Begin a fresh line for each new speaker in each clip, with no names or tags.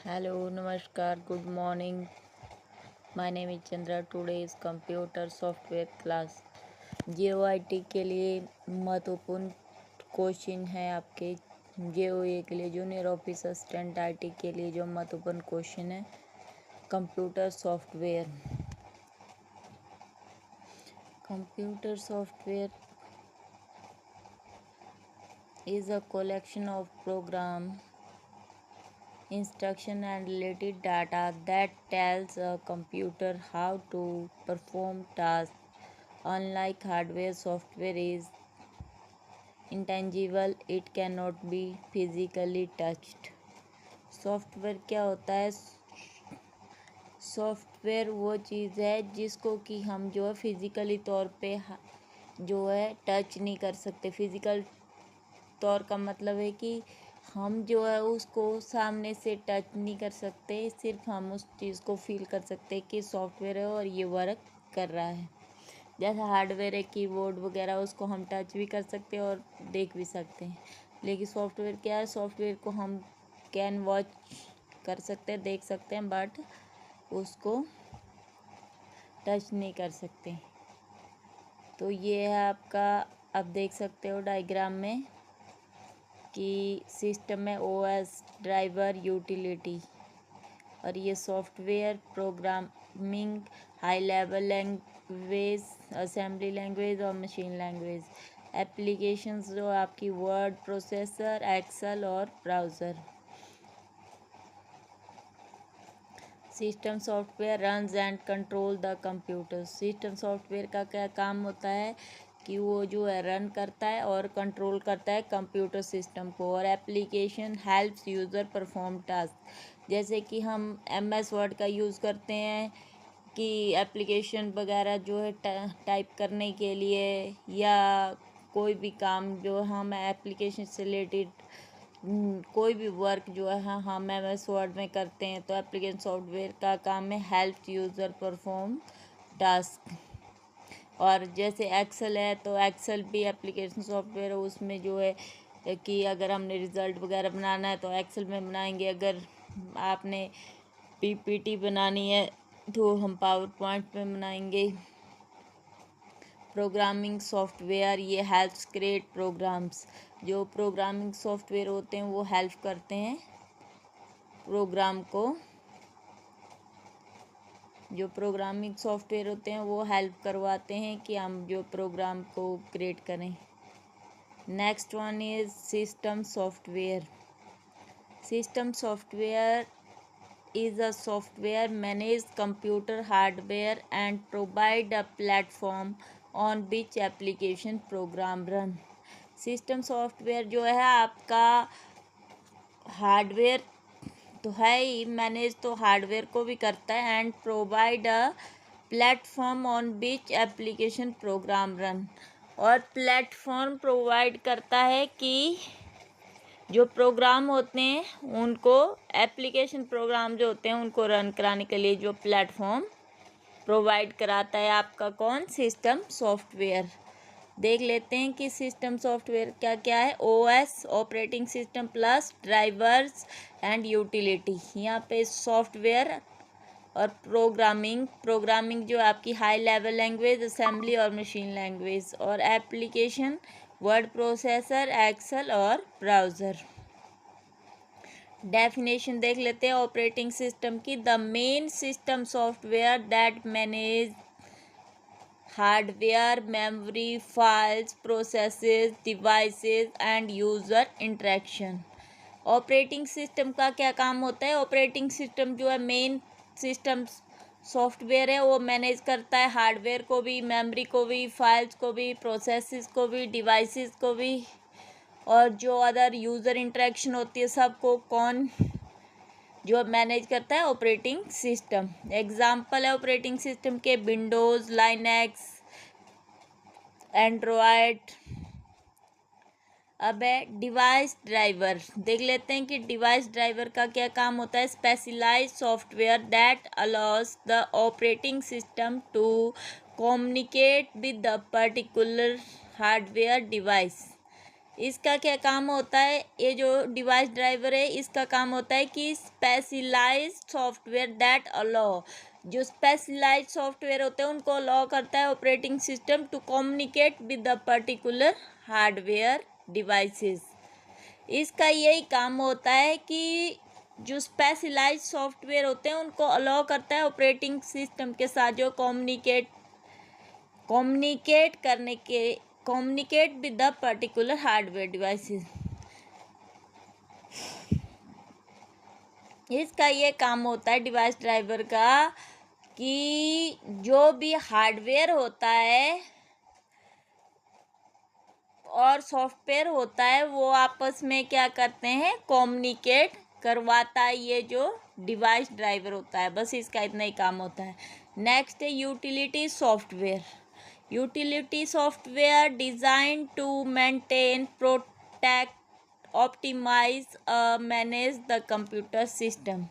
Hello नमस्कार good morning. My name is Chandra. Today is computer software class. JOIT के लिए महत्वपूर्ण क्वेश्चन है आपके जेओए के लिए, जूनियर ऑफिस असिस्टेंट आईटी के लिए जो महत्वपूर्ण क्वेश्चन है computer software. Computer software is a collection of program instruction and related data that tells a computer how to perform tasks. Unlike hardware, software is intangible. It cannot be physically touched. Software क्या होता है? Software वो चीज़ है जिसको कि हम जो है फिज़िकली तौर पे जो है टच नहीं कर सकते। फिज़िकल तौर का मतलब है कि हम जो है उसको सामने से टच नहीं कर सकते, सिर्फ हम उस चीज़ को फील कर सकते हैं कि सॉफ्टवेयर है और ये वर्क कर रहा है। जैसे हार्डवेयर है, कीबोर्ड वगैरह, उसको हम टच भी कर सकते हैं और देख भी सकते हैं। लेकिन सॉफ्टवेयर क्या है? सॉफ्टवेयर को हम कैन वॉच कर सकते हैं, देख सकते हैं, बट उसको टच नहीं कर सकते। तो ये है आपका, आप देख सकते हो डायग्राम में कि सिस्टम में ओएस, ड्राइवर, यूटिलिटी, और ये software programming, high level language, assembly language और मशीन लैंग्वेज। एप्लीकेशंस जो आपकी वर्ड प्रोसेसर, एक्सेल और browser. System software runs and control the computer. System software का क्या काम होता है कि वो जो है रन करता है और कंट्रोल करता है कंप्यूटर सिस्टम को। और application helps user perform task. जैसे कि हम एमएस वर्ड का यूज़ करते हैं कि एप्लीकेशन वगैरह जो है टाइप करने के लिए, या कोई भी काम जो हम एप्लीकेशन से रिलेटेड कोई भी वर्क जो है हम एमएस वर्ड में करते हैं, तो एप्लीकेशन सॉफ्टवेयर का काम है हेल्प यूज़र परफॉर्म टास्क। और जैसे एक्सेल है तो एक्सेल भी एप्लीकेशन सॉफ्टवेयर है, उसमें जो है कि अगर हमने रिज़ल्ट वगैरह बनाना है तो एक्सेल में बनाएंगे। अगर आपने पीपीटी बनानी है तो हम पावर पॉइंट में बनाएंगे। प्रोग्रामिंग सॉफ्टवेयर ये हेल्प्स क्रिएट प्रोग्राम्स। जो प्रोग्रामिंग सॉफ्टवेयर होते हैं वो हेल्प करते हैं प्रोग्राम को। जो प्रोग्रामिंग सॉफ्टवेयर होते हैं वो हेल्प करवाते हैं कि हम जो प्रोग्राम को क्रिएट करें। Next one is system software. System software is a software manage computer hardware and provide a platform on which application program run। System software जो है आपका हार्डवेयर तो है ही, मैनेज तो हार्डवेयर को भी करता है, and provide a platform on which application program run. और प्लेटफॉर्म प्रोवाइड करता है कि जो प्रोग्राम होते हैं उनको, एप्लीकेशन प्रोग्राम जो होते हैं उनको रन कराने के लिए जो प्लेटफॉर्म प्रोवाइड कराता है आपका कौन? System software. देख लेते हैं कि सिस्टम सॉफ्टवेयर क्या क्या है। OS operating system plus drivers and utility. यहाँ पे सॉफ्टवेयर और प्रोग्रामिंग जो आपकी हाई लेवल लैंग्वेज, असेंबली और मशीन लैंग्वेज। और एप्लीकेशन वर्ड प्रोसेसर, एक्सेल और ब्राउज़र। डेफिनेशन देख लेते हैं ऑपरेटिंग सिस्टम की। The main system software that manage hardware, memory, files, processes, devices end user interaction. Operating system का क्या काम होता है? ऑपरेटिंग सिस्टम जो है मेन सिस्टम सॉफ्टवेयर है, वो मैनेज करता है हार्डवेयर को भी, मेमोरी को भी, फाइल्स को भी, प्रोसेसेस को भी, डिवाइसेस को भी, और जो अदर यूज़र इंटरेक्शन होती है सबको कौन जो मैनेज करता है? Operating system. एग्जाम्पल है ऑपरेटिंग सिस्टम के विंडोज़, लाइनक्स, एंड्रॉयड। अब है डिवाइस ड्राइवर। देख लेते हैं कि डिवाइस ड्राइवर का क्या काम होता है। Specialised software that allows the operating system to communicate with the particular hardware device. इसका क्या काम होता है, ये जो डिवाइस ड्राइवर है इसका काम होता है कि स्पेशलाइज्ड सॉफ्टवेयर दैट अलाउ, जो स्पेशलाइज्ड सॉफ्टवेयर होते हैं उनको अलाउ करता है operating system to communicate with the particular hardware devices. इसका यही काम होता है कि जो स्पेशलाइज्ड सॉफ्टवेयर होते हैं उनको अलाउ करता है ऑपरेटिंग सिस्टम के साथ जो communicate with the particular hardware devices. इसका ये काम होता है डिवाइस ड्राइवर का कि जो भी हार्डवेयर होता है और सॉफ्टवेयर होता है वो आपस में क्या करते हैं, कम्युनिकेट करवाता है ये जो डिवाइस ड्राइवर होता है। बस इसका इतना ही काम होता है। नेक्स्ट है utility software. Utility software design to maintain, protect, optimise, manage the computer system.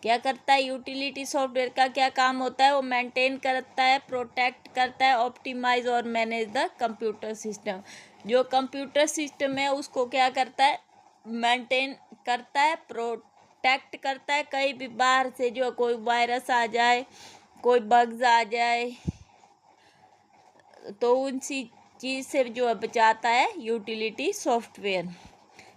क्या करता है यूटिलिटी सॉफ्टवेयर का क्या काम होता है, वो मेंटेन करता है, प्रोटेक्ट करता है, ऑप्टिमाइज और मैनेज द कंप्यूटर सिस्टम। जो कंप्यूटर सिस्टम है उसको क्या करता है, मेंटेन करता है, प्रोटेक्ट करता है, कहीं भी बाहर से जो कोई वायरस आ जाए, कोई बग्स आ जाए तो उनसी चीज़ से जो है बचाता है यूटिलिटी सॉफ्टवेयर।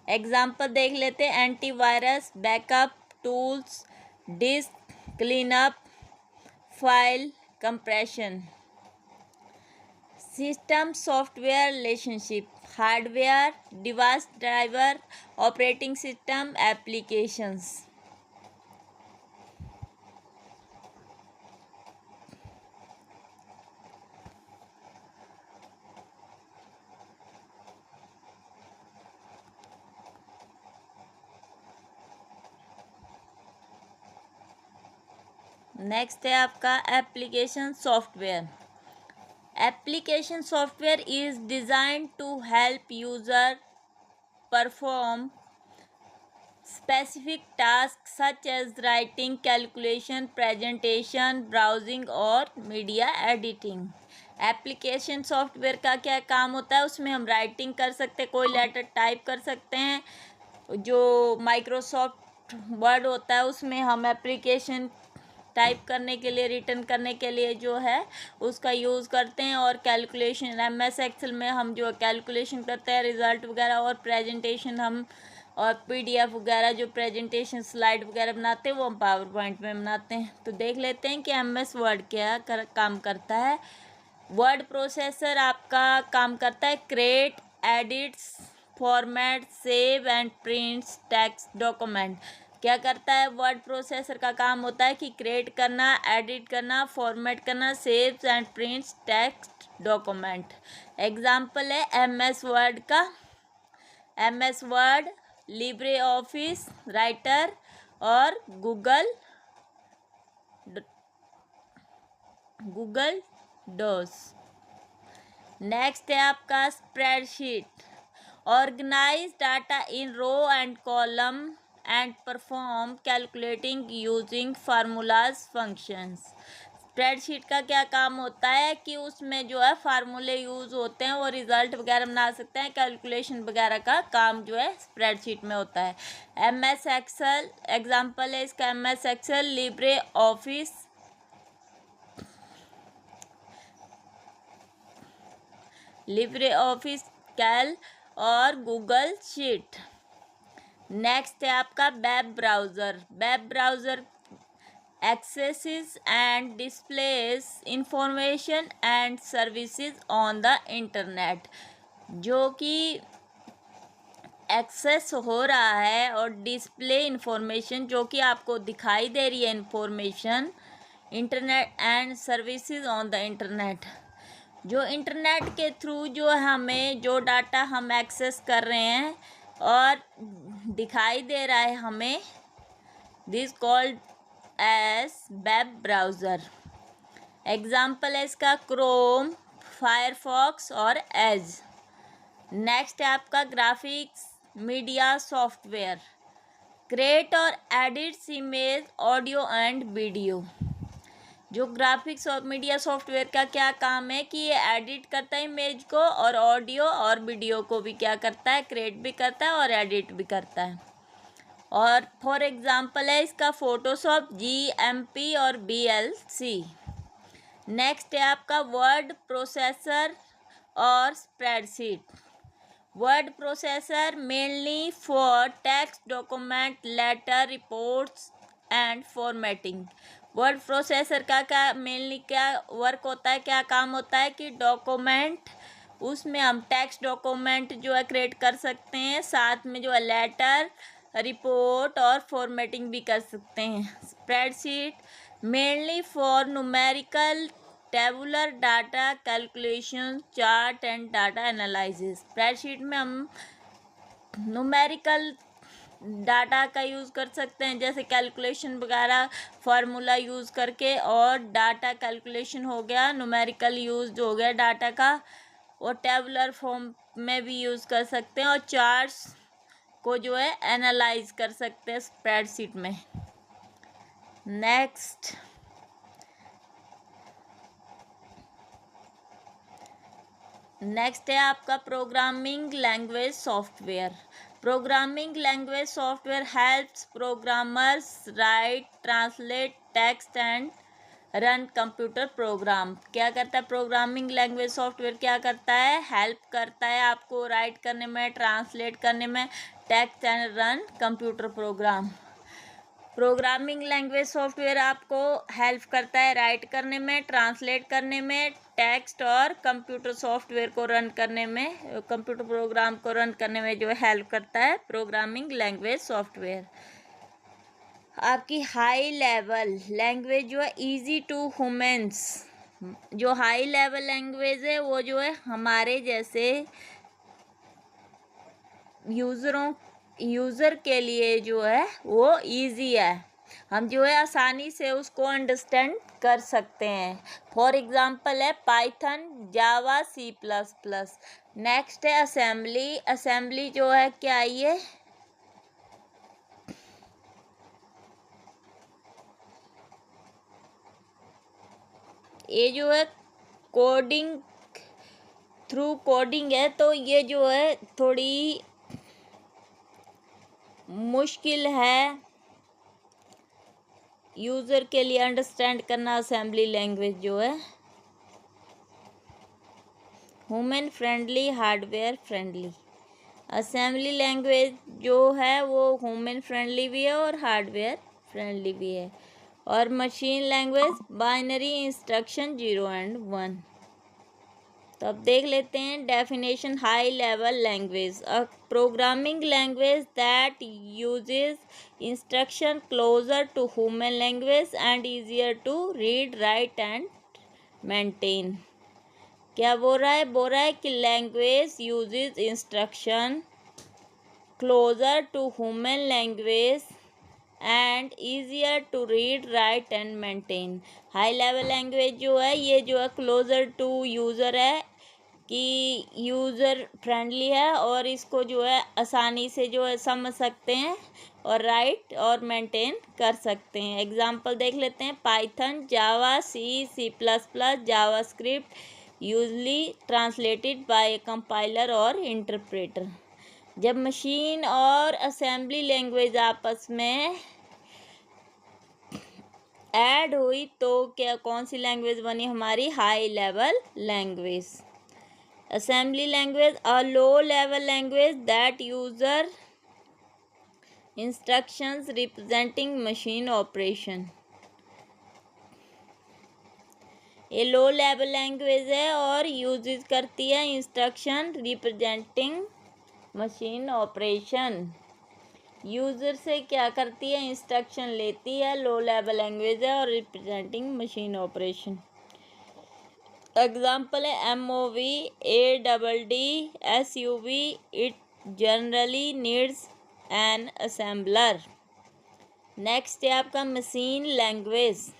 एग्जाम्पल देख लेते हैं, antivirus, backup tools, disk cleanup, file compression. System software relationship, hardware, device driver, operating system, applications. Next है आपका application software. Application software is designed to help user perform specific tasks such as writing, calculation, presentation, browsing और media editing. Application software का क्या काम होता है, उसमें हम राइटिंग कर सकते हैं, कोई लेटर टाइप कर सकते हैं। जो माइक्रोसॉफ्ट वर्ड होता है उसमें हम एप्लीकेशन टाइप करने के लिए, रिटर्न करने के लिए जो है उसका यूज़ करते हैं। और कैलकुलेशन, MS एक्सेल में हम जो कैलकुलेशन करते हैं, रिज़ल्ट वगैरह, और प्रेजेंटेशन हम और PDF वगैरह जो प्रेजेंटेशन स्लाइड वगैरह बनाते हैं वो हम पावर पॉइंट में बनाते हैं। तो देख लेते हैं कि MS वर्ड क्या काम करता है। वर्ड प्रोसेसर आपका काम करता है create, edits, format, save and prints text document. क्या करता है, वर्ड प्रोसेसर का काम होता है कि क्रिएट करना, एडिट करना, फॉर्मेट करना, save and prints text document. Example है MS वर्ड का, MS Word, Libre Office writer और गूगल डॉस। नेक्स्ट है आपका spreadsheet. Organise data in row and column and perform calculating using formulas functions. Spreadsheet का क्या काम होता है कि उसमें जो है फार्मूले यूज़ होते हैं, वो रिज़ल्ट वगैरह बना सकते हैं, कैलकुलेशन वगैरह का काम जो है स्प्रेडशीट में होता है। MS एक्सेल, एग्जांपल है इसका MS एक्सेल, लिब्रे ऑफिस, कैल और गूगल शीट। नेक्स्ट है आपका web browser. Web browser accesses and displays information and services on the internet। जो कि एक्सेस हो रहा है और डिस्प्ले इंफॉर्मेशन जो कि आपको दिखाई दे रही है information, internet and services on the internet. जो इंटरनेट के थ्रू जो हमें जो डाटा हम एक्सेस कर रहे हैं और दिखाई दे रहा है हमें, this called as web browser. Example है इसका क्रोम, फायरफॉक्स और एज। नेक्स्ट है आपका ग्राफिक्स मीडिया सॉफ्टवेयर। क्रिएट और edits image, audio and video. जो ग्राफिक्स और मीडिया सॉफ्टवेयर का क्या काम है कि ये एडिट करता है इमेज को, और ऑडियो और वीडियो को भी क्या करता है, क्रिएट भी करता है और एडिट भी करता है। और फॉर एग्जांपल है इसका फोटोशॉप, GMP और VLC। नेक्स्ट है आपका वर्ड प्रोसेसर और spreadsheet. Word processor mainly for text, document, letter, reports and formatting. Word processor का क्या मेनली क्या वर्क होता है, क्या काम होता है कि डॉक्यूमेंट, उसमें हम टेक्स्ट डॉक्यूमेंट जो है क्रिएट कर सकते हैं, साथ में जो है लेटर, रिपोर्ट और फॉर्मेटिंग भी कर सकते हैं। Spreadsheet mainly for numerical, tabular data, calculation, chart and data analysis. Spreadsheet में हम न्यूमेरिकल डाटा का यूज़ कर सकते हैं, जैसे कैलकुलेशन वगैरह फार्मूला यूज़ करके, और डाटा कैलकुलेशन हो गया, न्यूमेरिकल यूज़ हो गया डाटा का, और टेबुलर फॉर्म में भी यूज़ कर सकते हैं, और चार्ट्स को जो है एनालाइज कर सकते हैं स्प्रेडशीट में। नेक्स्ट है आपका programming language software. Programming language software helps programmers right, translate text and run computer program. क्या करता है प्रोग्रामिंग लैंग्वेज सॉफ्टवेयर, क्या करता है, हेल्प करता है आपको राइट करने में, ट्रांसलेट करने में, text and run computer program. Programming language software आपको हेल्प करता है राइट करने में, ट्रांसलेट करने में, टेक्स्ट और कंप्यूटर सॉफ्टवेयर को रन करने में, कंप्यूटर प्रोग्राम को रन करने में जो हेल्प करता है प्रोग्रामिंग लैंग्वेज सॉफ्टवेयर। आपकी हाई लेवल लैंग्वेज जो है इजी टू ह्यूमन्स, जो हाई लेवल लैंग्वेज है वो जो है हमारे जैसे यूज़र के लिए जो है वो इजी है, हम जो है आसानी से उसको अंडरस्टैंड कर सकते हैं। फॉर एग्जांपल है पाइथन, जावा, C++। नेक्स्ट है असेंबली। असेंबली जो है क्या, ये जो है कोडिंग, थ्रू कोडिंग है, तो ये जो है थोड़ी मुश्किल है यूज़र के लिए अंडरस्टैंड करना। असेंबली लैंग्वेज जो है human friendly, hardware friendly. Assembly language जो है वो ह्यूमन फ्रेंडली भी है और हार्डवेयर फ्रेंडली भी है। और machine language binary instruction 0 and 1। तो अब देख लेते हैं definition. High level language, a programming language that uses instruction closer to human language and easier to read, write and maintain. क्या बोल रहा है कि language uses instruction closer to human language and easier to read, write and maintain. High level language जो है ये जो है क्लोजर टू यूज़र है, कि यूज़र फ्रेंडली है और इसको जो है आसानी से जो है समझ सकते हैं और राइट और मेंटेन कर सकते हैं। एग्जांपल देख लेते हैं पाइथन, जावा, C++, JavaScript usually translated bye ए कंपाइलर और इंटरप्रेटर। जब मशीन और असेंबली लैंग्वेज आपस में ऐड हुई तो क्या कौन सी लैंग्वेज बनी हमारी, high level language. Assembly language, a low level language that user instructions representing machine operation. ये लो लेवल लैंग्वेज है और यूज करती है instruction representing machine operation. User से क्या करती है, इंस्ट्रक्शन लेती है, लो लेवल लैंग्वेज है और रिप्रेजेंटिंग मशीन ऑपरेशन। एग्जाम्पल है MOV, ADD, SUV, it generally needs an assembler. Next है आपका machine language,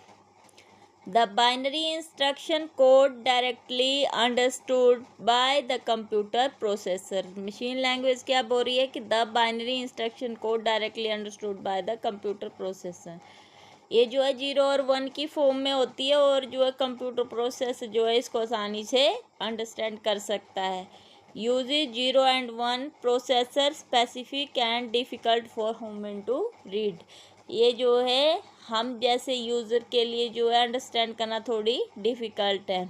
the binary instruction code directly understood by the computer processor. Machine language क्या बोल रही है कि the binary instruction code directly understood by the computer processor. ये जो है 0 और 1 की फॉर्म में होती है और जो है कंप्यूटर प्रोसेस जो है इसको आसानी से अंडरस्टैंड कर सकता है। Uses 0 and 1 processor specific and difficult for human to read. ये जो है हम जैसे यूज़र के लिए जो है अंडरस्टैंड करना थोड़ी डिफ़िकल्ट है।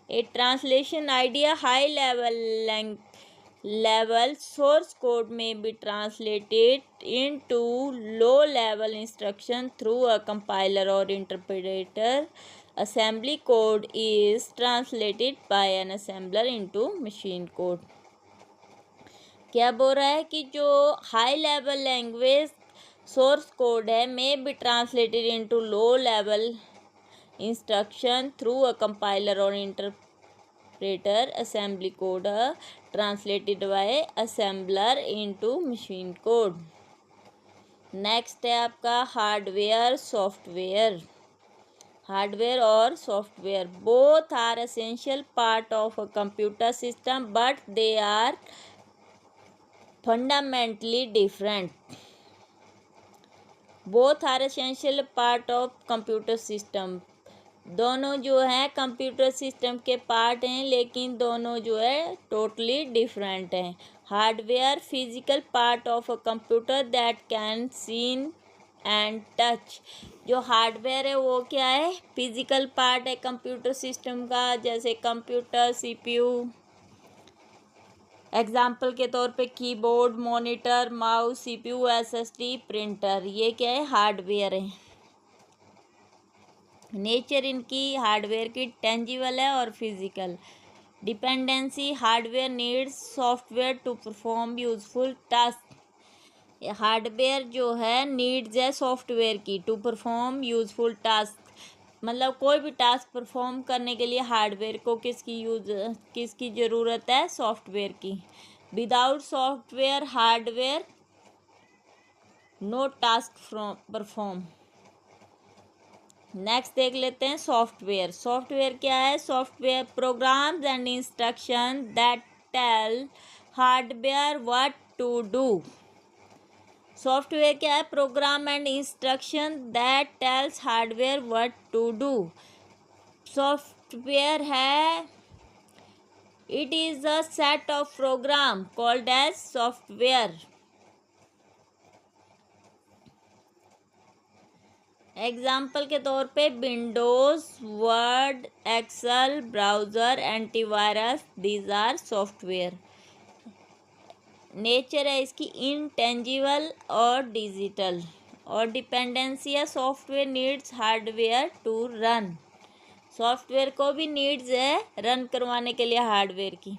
A translation idea high level source code may be translated into low level instruction through a compiler or interpreter. Assembly code is translated by an assembler into machine code. क्या बोल रहा है कि जो high level language source code है may be translated into low level instruction through a compiler or interpreter. Assembly code translated by assembler into machine code. Next है आपका hardware software. Hardware और software both are essential part of a computer system but they are fundamentally different. Both are essential part of computer system, दोनों जो है computer system के part हैं लेकिन दोनों जो है टोटली डिफरेंट हैं। Hardware physical part of a computer that can seen and touch. जो हार्डवेयर है वो क्या है, फिजिकल पार्ट है कंप्यूटर सिस्टम का, जैसे कंप्यूटर, सीपीयू, एग्जाम्पल के तौर पे keyboard, monitor, mouse, CPU, SSD, printer, ये क्या है हार्डवेयर है। नेचर इनकी हार्डवेयर की टेंजिबल है और physical. Dependency hardware needs software to perform useful task. Hardware जो है नीड्स है सॉफ्टवेयर की टू परफॉर्म यूजफुल टास्क, मतलब कोई भी टास्क परफॉर्म करने के लिए हार्डवेयर को किसकी ज़रूरत है, सॉफ्टवेयर की। Without software hardware no task perform. Next देख लेते हैं सॉफ्टवेयर। सॉफ्टवेयर क्या है, software programs and instruction that tell hardware what to do. Software क्या है, program and instruction that tells hardware what to do. Software है it is a set of program called as software. Example के तौर पे Windows, Word, Excel, browser, antivirus, these are software. Nature है इसकी intangible और digital. और dependency है software needs hardware to run. Software को भी नीड्स है रन करवाने के लिए हार्डवेयर की।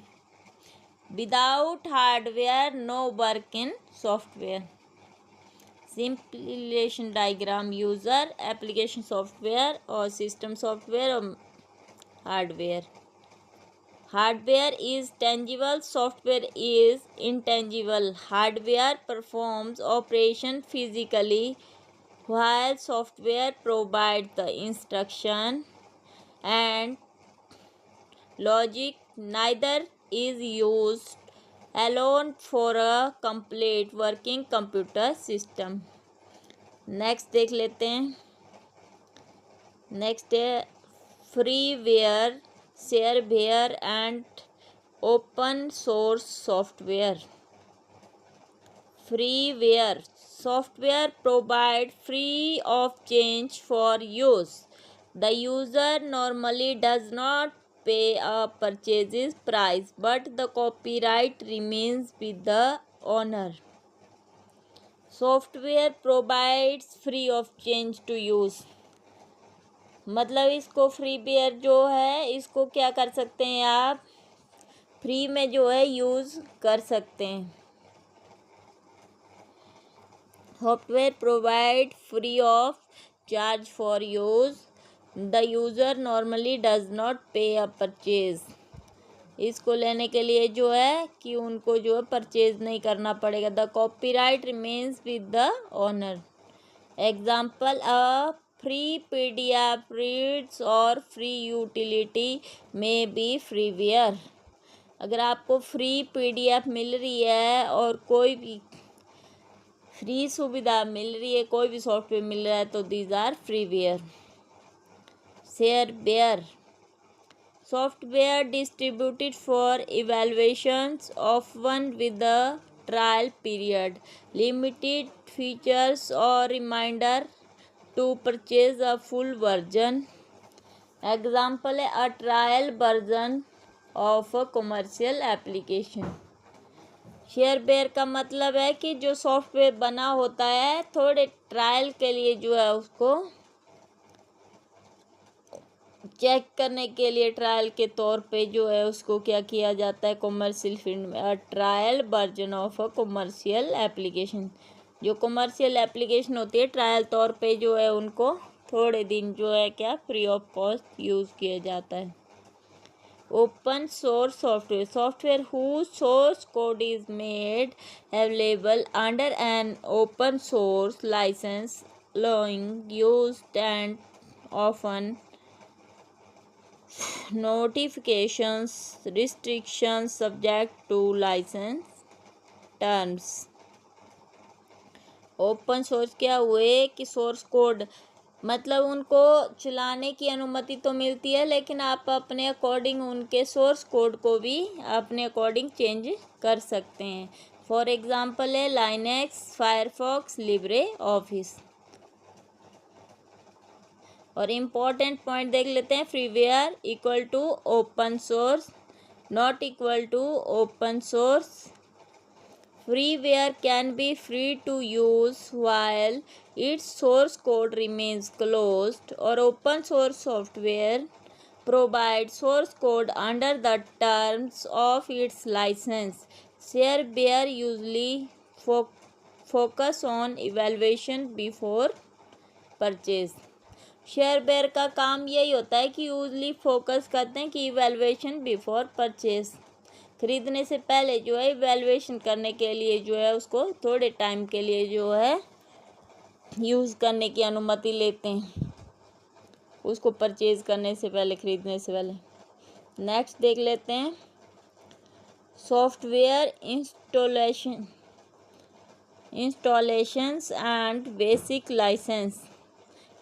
Without hardware no work in software. Simplification diagram user, application software और सिस्टम सॉफ्टवेयर और hardware. Hardware is tangible, software is intangible. Hardware performs operation physically while software provides the instruction and logic. Neither is used alone for a complete working computer system. Next देख लेते हैं। Next है freeware, shareware and open source software. Freeware software provide free of charge for use. The user normally does not pay a purchase price, but the copyright remains with the owner. Software provides free of charge to use. मतलब इसको freeware जो है इसको क्या कर सकते हैं आप, फ्री में जो है यूज़ कर सकते हैं। Software provide free of charge for use. The user normally does not pay a purchase. इसको लेने के लिए जो है कि उनको जो है परचेज नहीं करना पड़ेगा। The copyright remains with the owner. Example a free PDF reads और फ्री यूटिलिटी में बी फ्रीवेयर। अगर आपको फ्री PDF मिल रही है और कोई भी फ्री सुविधा मिल रही है, कोई भी सॉफ्टवेयर मिल रहा है तो these are freeware. Shareware software distributed for evaluations often with a trial period, limited features or reminder to purchase a full version. Example है a trial version of a commercial application. Shareware का मतलब है कि जो software बना होता है थोड़े ट्रायल के लिए जो है उसको चेक करने के लिए ट्रायल के तौर पे जो है उसको क्या किया जाता है कॉमर्शियल फील्ड में, trial version of a commercial application. जो कॉमर्शियल एप्लीकेशन होती है ट्रायल तौर पे जो है उनको थोड़े दिन जो है क्या फ्री ऑफ कॉस्ट यूज़ किया जाता है। Open source software whose source code is made available under an open source license, allowing use and often notifications restrictions subject to license terms। Open source क्या हुए कि सोर्स कोड मतलब उनको चलाने की अनुमति तो मिलती है लेकिन आप अपने अकॉर्डिंग उनके सोर्स कोड को भी अपने अकॉर्डिंग चेंज कर सकते हैं। फॉर एग्जांपल है लाइनेक्स, फायरफॉक्स, लिब्रे ऑफिस। और इम्पोर्टेंट पॉइंट देख लेते हैं। Freeware equal to open source, not equal to open source. Freeware can be free to use while its source code remains closed, or open source software provides source code under the terms of its license. Shareware usually focus on evaluation before purchase. Shareware का काम यही होता है कि usually focus करते हैं कि evaluation before purchase, खरीदने से पहले जो है इवैल्यूएशन करने के लिए जो है उसको थोड़े टाइम के लिए जो है यूज़ करने की अनुमति लेते हैं, उसको परचेज करने से पहले, खरीदने से पहले। नेक्स्ट देख लेते हैं software installations and basic licence,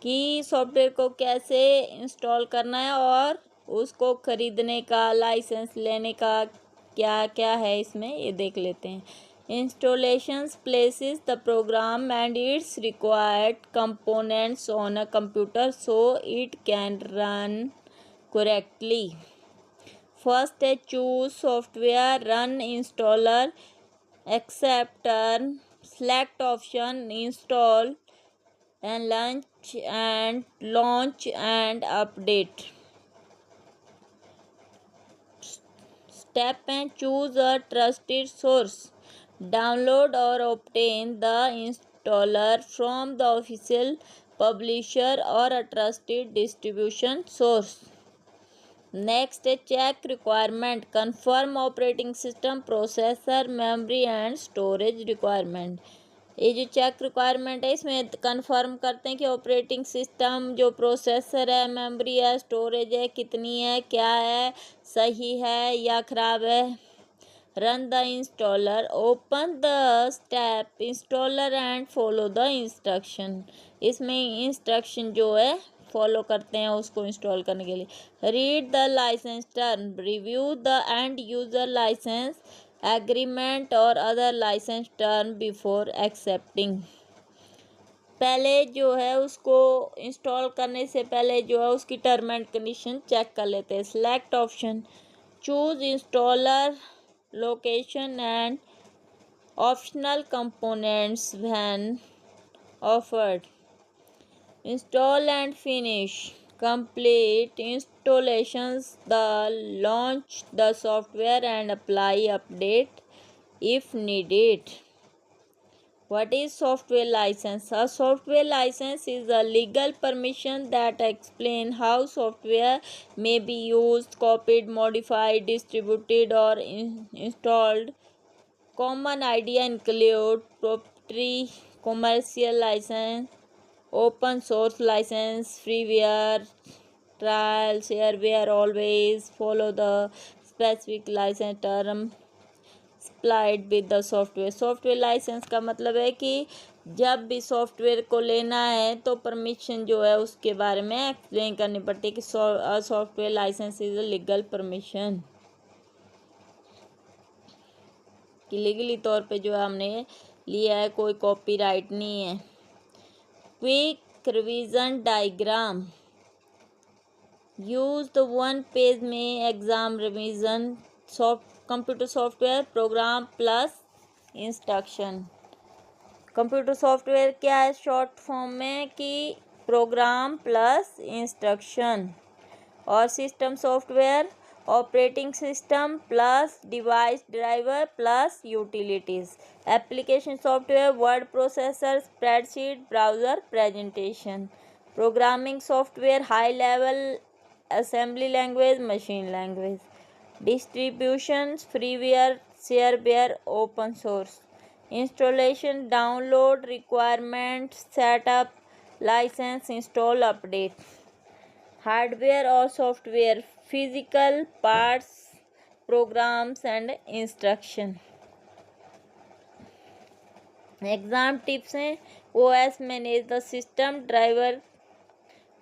कि सॉफ्टवेयर को कैसे इंस्टॉल करना है और उसको खरीदने का, लाइसेंस लेने का क्या क्या है इसमें, ये देख लेते हैं। Installations places the program and its required components on a computer so it can run correctly. First है choose software, run installer, accept term, select option, install and launch and update. Step and choose a trusted source. Download or obtain the installer from the official publisher or a trusted distribution source. Next, check requirement. Confirm operating system, processor, memory and storage requirement. ये जो check requirement है इसमें confirm करते हैं कि operating system, जो processor है, memory है, स्टोरेज है, कितनी है, क्या है, सही है या ख़राब है। Run the installer, open the step installer and follow the instruction. इसमें इंस्ट्रक्शन जो है फॉलो करते हैं उसको इंस्टॉल करने के लिए। Read the license term, review the end user license agreement और other license term before accepting. पहले जो है उसको इंस्टॉल करने से पहले जो है उसकी टर्म एंड कंडीशन चेक कर लेते हैं। Select option, choose installer, location and optional components when offered. Install and finish, complete installations, launch the software and apply update if needed. What is software license? A software license is a legal permission that explains how software may be used, copied, modified, distributed or installed. Common idea include proprietary, commercial license, open source license, freeware, trial, shareware. Always follow the specific license term. Supplied with the software. Software licence का मतलब है कि जब भी software को लेना है तो परमिशन जो है उसके बारे में एक्सप्लेन करनी पड़ती है कि software licence is a legal permission, कि लीगली तौर पे जो है हमने लिया है, कोई कॉपीराइट नहीं है। Quick revision diagram use the one page में exam revision computer software program plus instruction. Computer software क्या है शॉर्ट फॉर्म में, कि प्रोग्राम प्लस इंस्ट्रक्शन। और system software operating system plus device driver plus utilities. Application software word processor, spreadsheet, browser, presentation. Programming software high level assembly language, machine language. Distribution freeware, shareware, open source. Installation download, requirement, setup, license, install, update. Hardware और software physical parts, programs and instruction. Exam tips हैं, OS manage the system, driver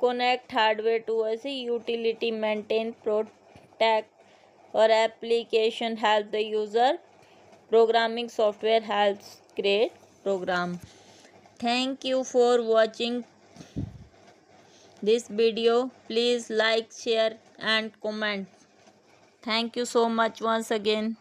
connect hardware to OS, utility maintain, protect और application help the user, programming software helps create program. Thank you for watching this video. Please like, share and comment. Thank you so much once again.